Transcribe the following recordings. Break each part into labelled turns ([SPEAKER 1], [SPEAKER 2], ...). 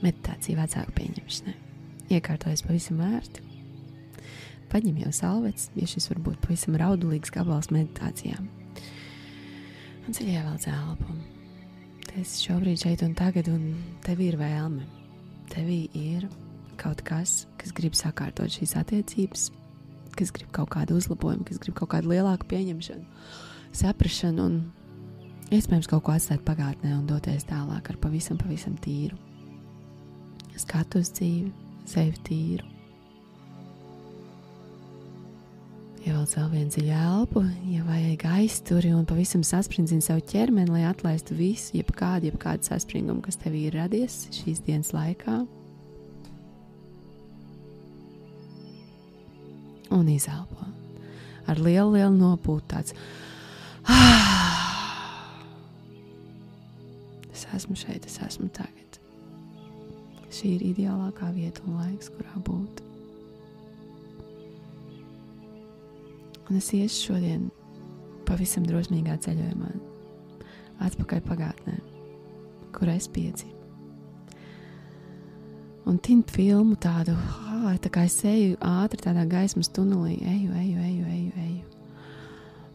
[SPEAKER 1] Meditācija vecāku pieņemšanai. Iekārtojies pavisam ērti. Paņem jau salvets, ja šis var būt pavisam raudulīgs gabals meditācijām. Un dziļi ievelc elpu. Tu esi šobrīd šeit un tagad, un tev ir vēlme. Tevī ir kaut kas grib sakārtot šīs attiecības, kas grib kaut kādu uzlabojumu, kas grib kaut kādu lielāku pieņemšanu, saprašanu un iespējams kaut ko atstāt pagātnē un doties tālāk ar pavisam tīru skatu uz dzīvi, sevi tīru. Ievelc vēl vienu dziļu elpu, ja vajag aizturi un pavisam sasprindzini savu ķermeni, lai atlaistu visu, jebkādu saspringumu, kas tev ir radies šīs dienas laikā. Un izelpo. Ar lielu nopūtu tāds. Es esmu šeit, es esmu tagad. Šī ir ideālākā vieta un laiks, kurā būt. Un es iešu šodien pavisam drosmīgā ceļojumā atpakaļ pagātnē, kur es piedzīvu. Un tinu filmu tādu, tā kā es eju ātri tādā gaismas tunelī, eju.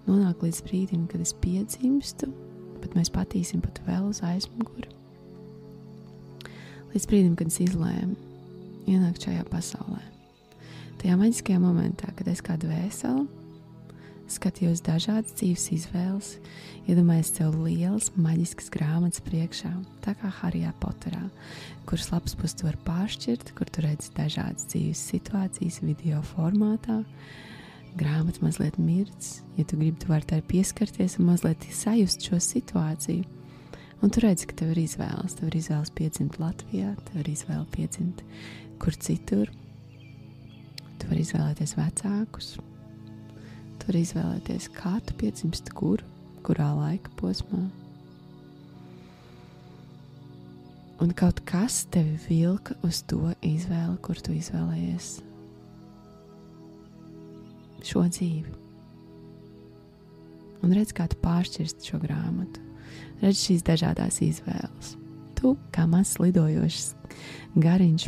[SPEAKER 1] Nonāk līdz brīdim, kad es piedzimstu, bet mēs patīsim pat vēl uz aizmuguri. Līdz brīdim, kad es izlēmu ienākt šajā pasaulē. Tajā maģiskajā momentā, kad es kā dvēseli skatījos dažādas dzīves izvēles, iedomājos sev lielas maģiskas grāmatas priekšā, tā kā Harijā Poterā, kuras lapas puses tu var pāršķirt, kur tu redzi dažādas dzīves situācijas video formātā. Grāmata mazliet mirdz, ja tu gribi, tu vari tā pieskarties un mazliet sajust šo situāciju. Un tu redzi, ka tev ir izvēles. Tev ir izvēles piedzimt Latvijā, tev ir izvēle piedzimt kur citur. Tu vari izvēlēties vecākus. Tu vari izvēlēties, kā tu piedzimsti kurā laika posmā. Un kaut kas tevi vilka uz to izvēli, kur tu izvēlējies šo dzīvi. Un redz, kā tu pāršķirsti šo grāmatu. Redz šīs dažādās izvēles. Tu, kā mazs lidojošs gariņš,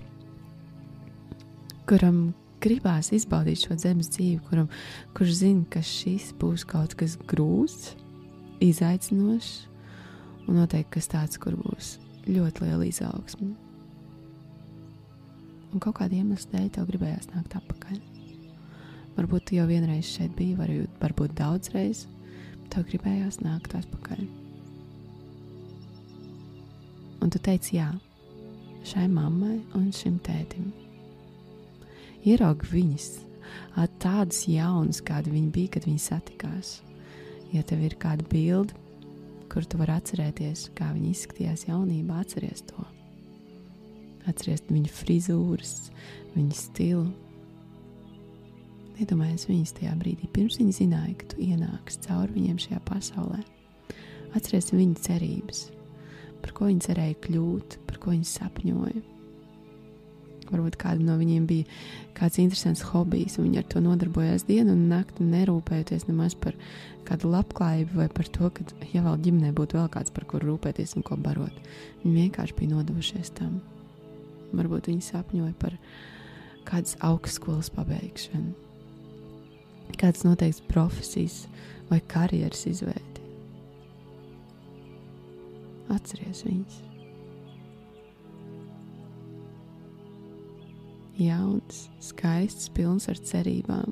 [SPEAKER 1] kuram gribās izbaudīt šo zemes dzīvi, kurš zina, ka šis būs kaut kas grūts, izaicinošs un noteikti kas tāds, kur būs ļoti liela izaugsme. Un kaut kāda iemesla dēļ tev gribējās nākt atpakaļ. Varbūt tu jau vienreiz šeit biji, varbūt daudzreiz, tev gribējās nākt atpakaļ. Un tu teici jā šai mammai un šim tētim. Ieraugi viņas tādus jaunus, kādi viņi bija, kad viņi satikās. Ja tev ir kāda bilde, kur tu vari atcerēties, kā viņi izskatījās jaunībā, atceries to. Atceries viņu frizūras, viņu stilu. Iedomājies viņas tajā brīdī, pirms viņi zināja, ka tu ienāksi cauri viņiem šajā pasaulē. Atceries viņu cerības, par ko viņi cerēja kļūt, par ko viņi sapņoja. Varbūt kādam no viņiem bija kāds interesants hobijs, un viņi ar to nodarbojās dienu un nakti, nerūpējoties nemaz par kādu labklājību vai par to, ka, ja vēl ģimenē būtu vēl kāds, par kuru rūpēties un ko barot. Viņi vienkārši bija nodevušies tam. Varbūt viņi sapņoja par kādas augstskolas pabeigšanu, kādas noteikts profesijas vai karjeras izveidi. Atceries viņus. Jauns, skaists, pilns ar cerībām.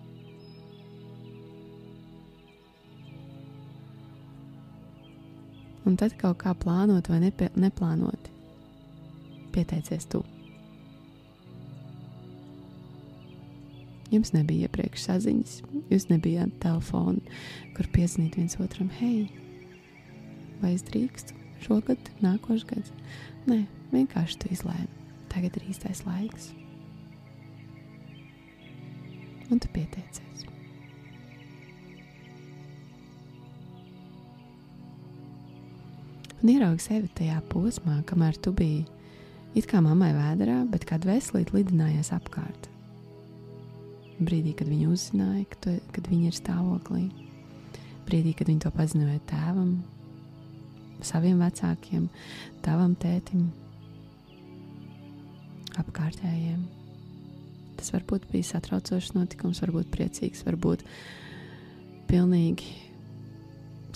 [SPEAKER 1] Un tad kaut kā plānot vai neplānot, pieteicies tu. Jums nebija iepriekš saziņas, jūs nebijāt telefoni, kur piezvanīt viens otram, hei, vai es drīkstu šogad, nākošais gads? Nē, vienkārši tu izlēmi, tagad ir īstais laiks. Un tu pieteicies. Un ieraugi sevi tajā posmā, kamēr tu biji it kā mammai vēderā, bet kā dvēselīte lidinājies apkārt. Brīdī, kad viņa uzzināja, kad viņa ir stāvoklī. Brīdī, kad viņa to paziņoja tēvam, saviem vecākiem, tavam tētim. apkārtējiem. Tas varbūt bija satraucošs notikums, varbūt priecīgs, varbūt pilnīgi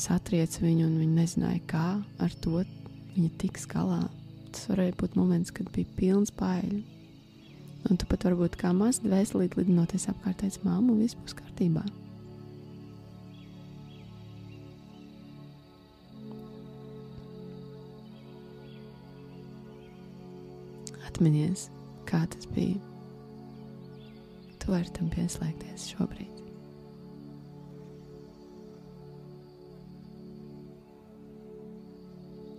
[SPEAKER 1] satriec viņu un viņa nezināja, kā ar to viņa tiks galā. Tas varēja būt moments, kad bija pilns baiļu. Un tu pat varbūt kā maz dvēselīt lidinoties apkārt teici, māmu, viss būs kārtībā. Atminies, kā tas bija. Tu vari tam pieslēgties šobrīd.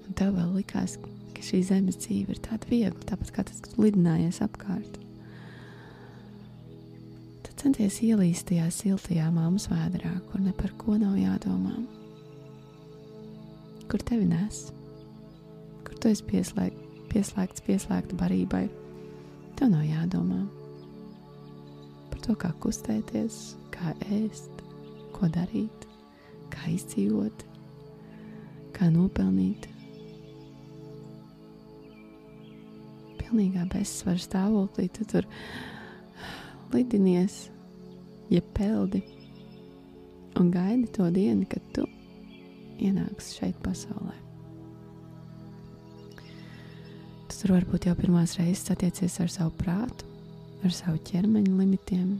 [SPEAKER 1] Un tev vēl likās, ka šī zemes dzīve ir tāda viegla, tāpat kā tas, kad tu lidinājies apkārt. Tad centies ielīst tajā siltajā mammas vēderā, kur ne par ko nav jādomā. Kur tevi nes? Kur tu esi pieslēgta barībai? Tev nav jādomā par to, kā kustēties, kā ēst, ko darīt, kā izdzīvot, kā nopelnīt. Pilnīgā bezsvara stāvoklī tu tur lidinies, jeb peldi un gaidi to dienu, kad tu ienāksi šeit pasaulē. Tu tur varbūt jau pirmās reizes satiecies ar savu prātu, ar savu ķermeņa limitiem.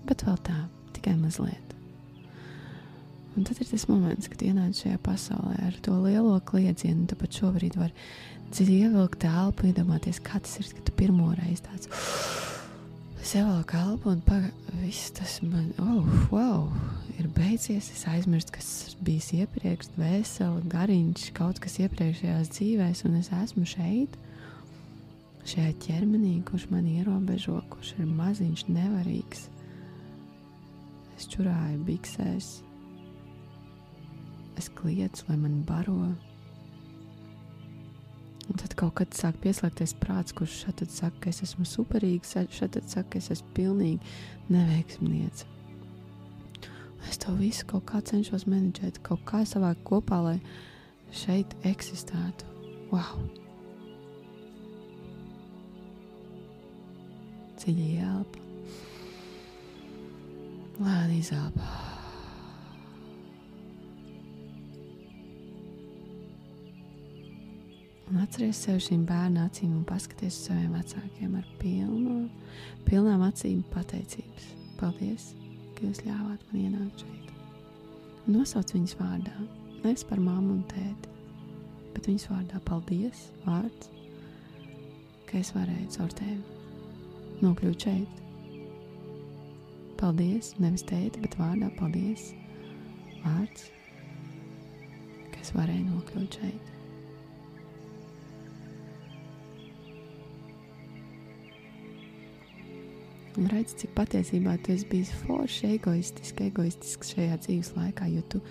[SPEAKER 1] Bet vēl tā, tikai mazliet. Un tad ir tas moments, kad ienāc šajā pasaulē ar to lielo kliedzienu, tu pat šobrīd vari ievilkt elpu, iedomāties, kā tas ir, kad tu pirmo reizi tāds es ievilku elpu un viss tas man, wow, ir beidzies, es aizmirstu, kas bijis iepriekš, dvēseli, gariņš, kaut kas iepriekšējās dzīvēs, un es esmu šeit, šajā ķermenī, kurš mani ierobežo, kurš ir maziņš, nevarīgs. Es čurāju biksēs. Es kliecu, lai mani baro. Un tad kaut kad sāk pieslēgties prāts, kurš šatad saka, ka es esmu superīgs, šatad saka, ka es esmu pilnīgi neveiksmniece. Es to visu kaut kā cenšos menedžēt, kaut kā savāk kopā, lai šeit eksistētu. Wow! Dziļi ielpa. Lēni izelpa. Un atceries sev šīm bērna acīm un paskaties uz saviem vecākiem ar pilnām acīm pateicības. Paldies, ka jūs ļāvāt man ienākt šeit. Un nosauc viņas vārdā, nevis par mammu un tēti, bet viņas vārdā paldies, vārds, ka es varēju caur tevi nokļūt šeit. Paldies, nevis tēti, bet vārdā paldies, vārds, ka es varēju nokļūt šeit. Un redz, cik patiesībā tu esi bijis forši egoistisks šajā dzīves laikā, jo tu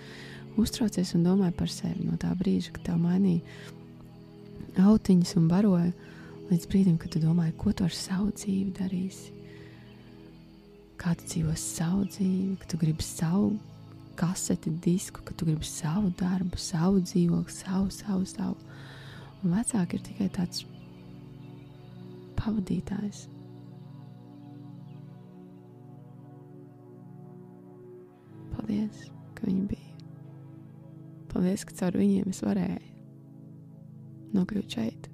[SPEAKER 1] uztraucies un domāji par sevi no tā brīža, kad tev mainīja autiņas un baroja, līdz brīdim, kad tu domāji, ko tu ar savu dzīvi darīsi, kā tu dzīvos savu dzīvi, ka tu gribi savu kaseti disku, ka tu gribi savu darbu, savu dzīvokli, savu. Un vecāki ir tikai tāds pavadītājs. Paldies, ka viņi bija. Paldies, ka caur viņiem es varēju nokļūt šeit.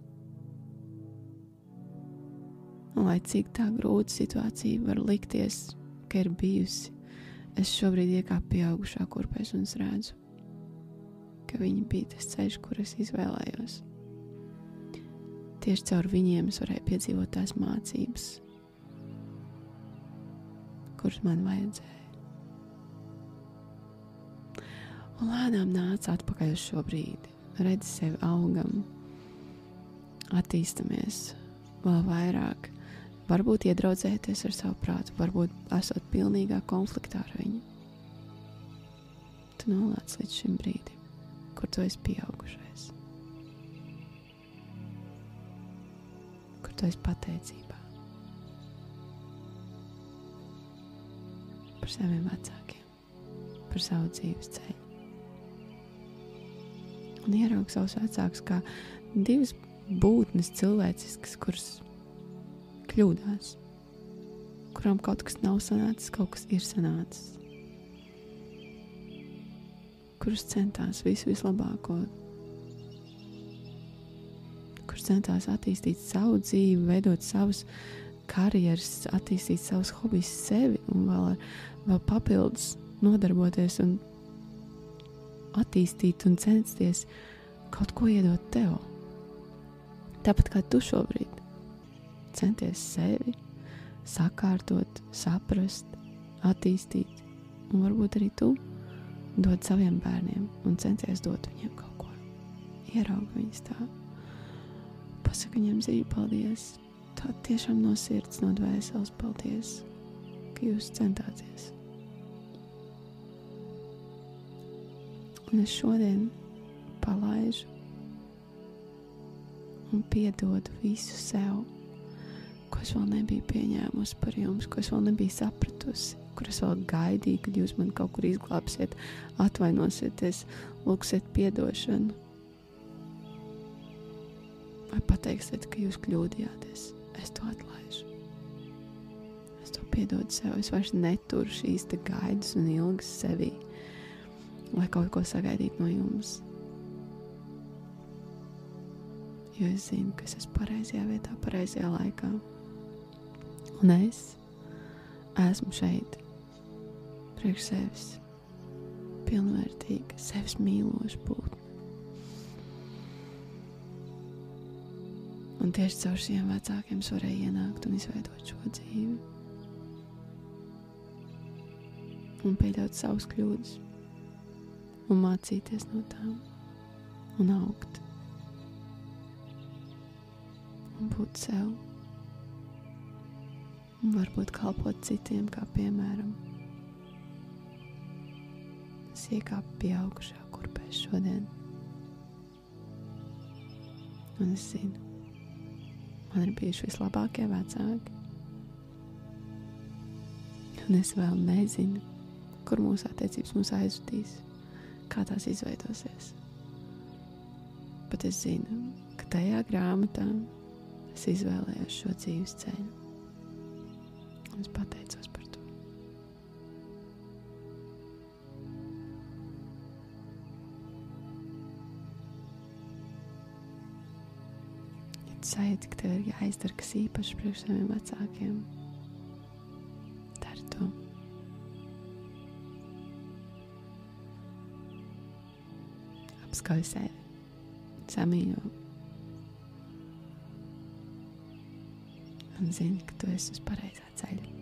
[SPEAKER 1] Un lai cik tā grūta situācija var likties, ka ir bijusi, es šobrīd iekāpu pieaugušā kurpēs un es redzu, ka viņi bija tas ceļš, kur es izvēlējos. Tieši caur viņiem es varēju piedzīvot tās mācības, kuras man vajadzēja. Un lēnām nāca atpakaļ uz šo brīdi. Redzi sevi augam, attīstamies vēl vairāk. Varbūt iedraudzēties ar savu prātu, varbūt esot pilnīgā konfliktā ar viņu. Tu nolāc līdz šim brīdim, kur tu esi pieaugušais. Kur tu esi pateicībā. Par saviem vecākiem, par savu dzīves ceļu. un ieraugu savus vecākus kā divas būtnes cilvēciskas, kuras kļūdās, kurām kaut kas nav sanācis, kaut kas ir sanācis, kuras centās vislabāko, kuras centās attīstīt savu dzīvi, veidot savus karjeras, attīstīt savus hobijus, sevi un vēl papildus nodarboties un attīstīt un censties kaut ko iedot tev. Tāpat kā tu šobrīd centies sevi sakārtot, saprast, attīstīt, un varbūt arī tu dod saviem bērniem un centies dot viņiem kaut ko. Ieraugi viņus tā, pasaka viņiem dzīvi paldies, tā tiešām no sirds, no dvēseles paldies, ka jūs centāties. Un es šodien palaižu un piedodu visu sev, ko es vēl nebiju pieņēmusi par jums, ko es vēl nebiju sapratusi, kur es vēl gaidīju, kad jūs man kaut kur izglābsiet, atvainosieties, lūksiet piedošanu. Vai pateiksiet, ka jūs kļūdījāties. Es to atlaižu. Es to piedodu sev. Es vairs neturu šīs te gaidas un ilgas sevī, lai kaut ko sagaidītu no jums. Jo es zinu, ka es esmu pareizajā vietā, pareizajā laikā. Un es esmu šeit priekš sevis pilnvērtīga, sevis mīloša būtne. Un tieši caur šiem vecākiem es varēju ienākt un izveidot šo dzīvi. Un pieļaut savus kļūdas. Un mācīties no tām. Un augt. Un būt sev. Un varbūt kalpot citiem, kā piemēram. Es iekāpu pieaugušā kurpēs šodien. Un es zinu, man ir bijuši vislabākie vecāki. Un es vēl nezinu, kur mūsu attiecības mūs aizvedīs, kā tās izveidosies. Bet es zinu, ka tajā grāmatā es izvēlējos šo dzīves ceļu. Un es pateicos par to. Sajūti, ka tev ir jāizdara kas īpašs priekš saviem vecākiem. Dari to. Apskauj sevi. Samīļo. Un zini, ka tu esi uz pareizā ceļa.